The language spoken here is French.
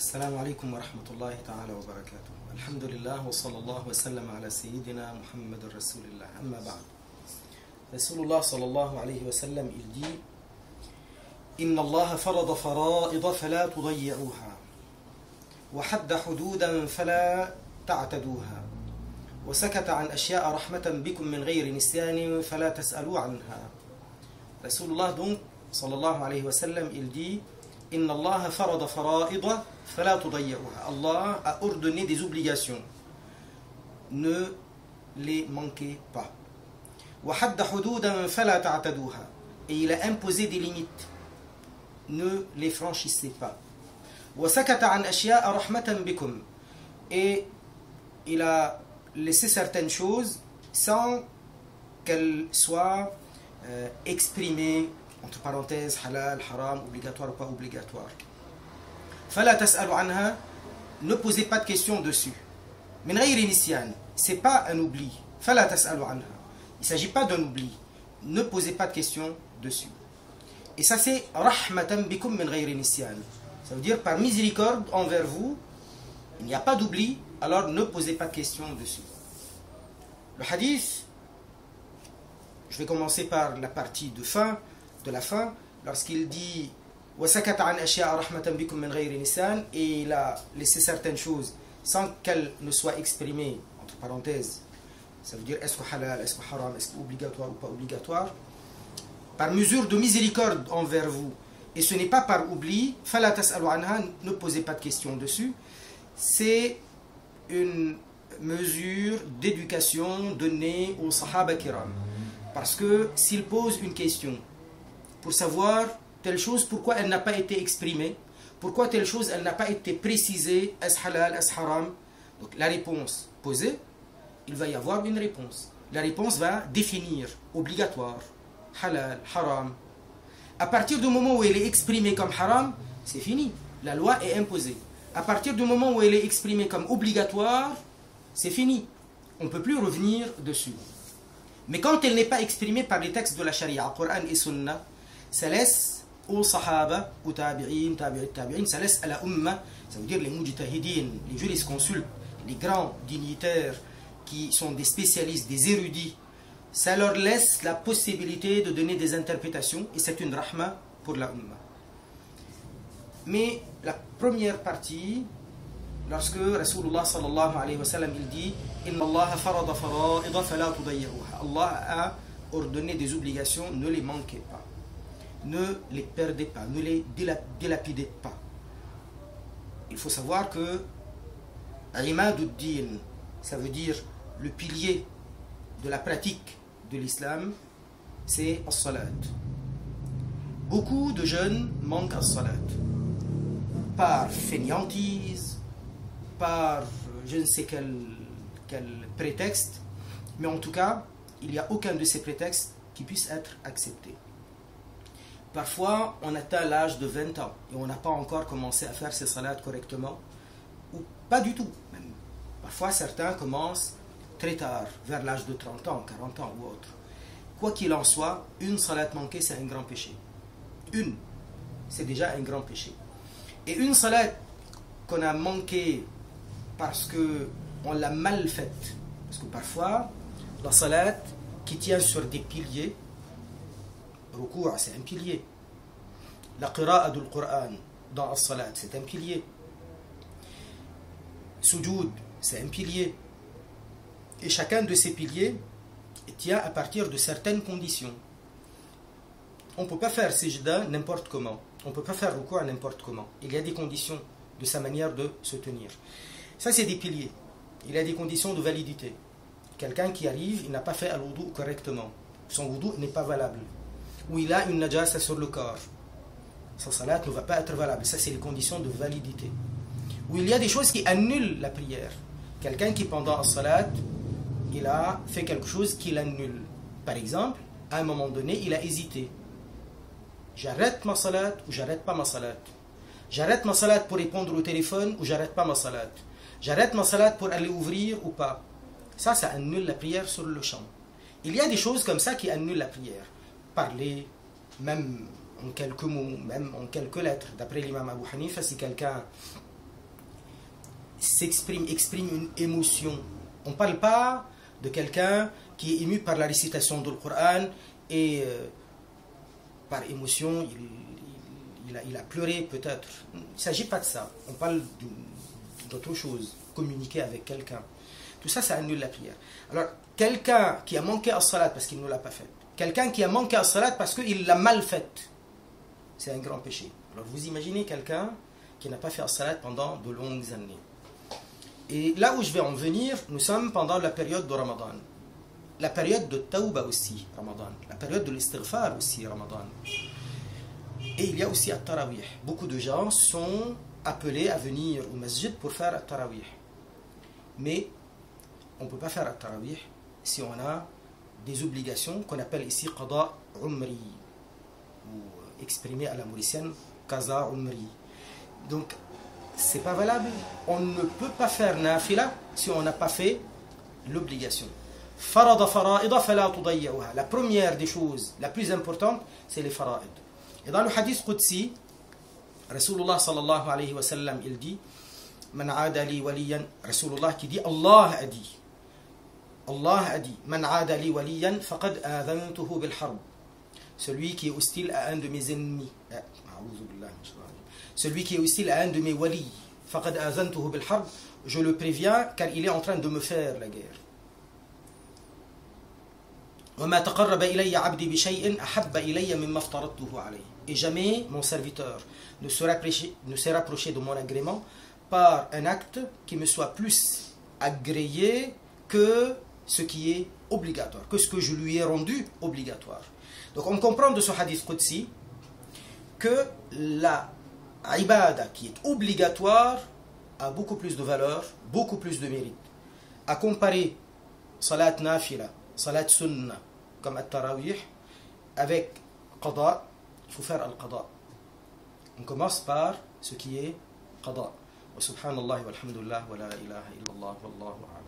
السلام عليكم ورحمة الله تعالى وبركاته. الحمد لله وصلى الله وسلم على سيدنا محمد رسول الله. أما بعد, Rasulullah sallallahu alayhi wa sallam, il dit: Inna Allah farada fara'ida fala tudayyuha wa hadda hududan fala ta'taduha wa sakata an ashya'a rahmatan bikum min ghayri nisyanin fala tas'alu anha. Rasulullah donc sallallahu alayhi wa sallam, il dit: Inna Allah farada fara'ida fala tudayyuha. Allah a ordonné des obligations, ne les manquez pas. Et il a imposé des limites, ne les franchissez pas. Et il a laissé certaines choses sans qu'elles soient exprimées, entre parenthèses, halal, haram, obligatoire ou pas obligatoire. Ne posez pas de questions dessus. C'est pas un oubli. Il ne s'agit pas d'un oubli. Ne posez pas de questions dessus. Et ça, c'est rahmatan bikum min ghayri nisyan. Ça veut dire par miséricorde envers vous, il n'y a pas d'oubli, alors ne posez pas de questions dessus. Le hadith, je vais commencer par la partie de la fin, lorsqu'il dit wa sakata an ashya'a rahmatan bikum min ghayri nisyan, et il a laissé certaines choses sans qu'elles ne soient exprimées, entre parenthèses. Ça veut dire est-ce que halal, est-ce que haram, est-ce que obligatoire ou pas obligatoire, par mesure de miséricorde envers vous, et ce n'est pas par oubli, fala tas'alu anha, ne posez pas de questions dessus. C'est une mesure d'éducation donnée aux sahaba kiram, parce que s'ils posent une question pour savoir telle chose, pourquoi elle n'a pas été exprimée, pourquoi telle chose elle n'a pas été précisée, est-ce halal, est-ce haram, donc la réponse posée, il va y avoir une réponse. La réponse va définir obligatoire, halal, haram. À partir du moment où elle est exprimée comme haram, c'est fini. La loi est imposée. À partir du moment où elle est exprimée comme obligatoire, c'est fini. On ne peut plus revenir dessus. Mais quand elle n'est pas exprimée par les textes de la charia, Coran et Sunna, ça laisse aux sahaba, aux tabi'in, tabi'in, ça laisse à la umma, ça veut dire les mujtahidin, les jurisconsultes, les grands dignitaires, qui sont des spécialistes, des érudits, ça leur laisse la possibilité de donner des interprétations, et c'est une rahma pour la umma. Mais la première partie, lorsque Rasulullah sallallahu alayhi wa sallam, il dit Inna Allah farada fara'ida fala tudayyuha. Allah a ordonné des obligations, ne les manquez pas, ne les perdez pas, ne les dilapidez pas. Il faut savoir que Imaduddin, ça veut dire le pilier de la pratique de l'islam, c'est as-salat. Beaucoup de jeunes manquent as-salat par fainéantise, par je ne sais quel prétexte, mais en tout cas, il n'y a aucun de ces prétextes qui puisse être accepté. Parfois, on atteint l'âge de 20 ans et on n'a pas encore commencé à faire ses salats correctement, ou pas du tout même. Parfois, certains commencent très tard, vers l'âge de 30 ans, 40 ans ou autre. Quoi qu'il en soit, une salat manquée, c'est un grand péché. Une, c'est déjà un grand péché. Et une salat qu'on a manquée parce qu'on l'a mal faite, parce que parfois, la salat qui tient sur des piliers, ruku' c'est un pilier, la qira'a du Coran dans la salat, c'est un pilier, sujoud, c'est un pilier. Et chacun de ces piliers tient à partir de certaines conditions. On ne peut pas faire sijda n'importe comment. On ne peut pas faire ruku' n'importe comment. Il y a des conditions de sa manière de se tenir. Ça, c'est des piliers. Il y a des conditions de validité. Quelqu'un qui arrive, il n'a pas fait al-wudu correctement. Son wudu n'est pas valable. Ou il a une najasa sur le corps. Sa salat ne va pas être valable. Ça, c'est les conditions de validité. Ou il y a des choses qui annulent la prière. Quelqu'un qui, pendant la salat, il a fait quelque chose qui l'annule. Par exemple, à un moment donné, il a hésité. J'arrête ma salat ou j'arrête pas ma salat. J'arrête ma salat pour répondre au téléphone ou j'arrête pas ma salat. J'arrête ma salat pour aller ouvrir ou pas. Ça annule la prière sur le champ. Il y a des choses comme ça qui annulent la prière. Parler, même en quelques mots, même en quelques lettres. D'après l'imam Abu Hanifa, si quelqu'un exprime une émotion. On ne parle pas de quelqu'un qui est ému par la récitation du Coran et par émotion, il a pleuré peut-être. Il ne s'agit pas de ça. On parle d'autre chose, communiquer avec quelqu'un. Tout ça, ça annule la prière. Alors, quelqu'un qui a manqué à salat parce qu'il ne l'a pas faite, quelqu'un qui a manqué à salat parce qu'il l'a mal faite, c'est un grand péché. Alors, vous imaginez quelqu'un qui n'a pas fait à salat pendant de longues années. Et là où je vais en venir, nous sommes pendant la période de Ramadan. La période de Tawba aussi, Ramadan. La période de l'istighfar aussi, Ramadan. Et il y a aussi At-Tarawih. Beaucoup de gens sont appelés à venir au masjid pour faire At-Tarawih. Mais on ne peut pas faire At-Tarawih si on a des obligations qu'on appelle ici Qada Umri, ou exprimé à la mauricienne Qaza Umri. Donc, c'est pas valable. On ne peut pas faire nafila si on n'a pas fait l'obligation. Farada fara'ida fala tudayyi'uha. La première des choses, la plus importante, c'est les fara'id. Et dans le hadith Qudsi, Rasulullah sallallahu alayhi wa sallam, il dit, Man aada li waliyan, Rasulullah qui dit, Allah a dit, Man aada li waliyan, faqad adhantuhu bil harb. Celui qui est hostile à un de mes ennemis. Celui qui est hostile à un de mes walis, faqad adhantuhu bil harb, je le préviens car il est en train de me faire la guerre. وما تقرب إلي عبدي بشيء أحب إلي مما افترضته عليه. Et jamais mon serviteur ne s'est rapproché de mon agrément par un acte qui me soit plus agréé que ce qui est obligatoire, que ce que je lui ai rendu obligatoire. Donc on comprend de ce hadith Qudsi que la ibada qui est obligatoire a beaucoup plus de valeur, beaucoup plus de mérite. À comparer salat nafila, salat sunna, comme at-tarawih, avec qada, il faut faire al-qada. On commence par ce qui est qada. Wa subhanallah walhamdulillah wa la ilaha illallah wallahu a'lam.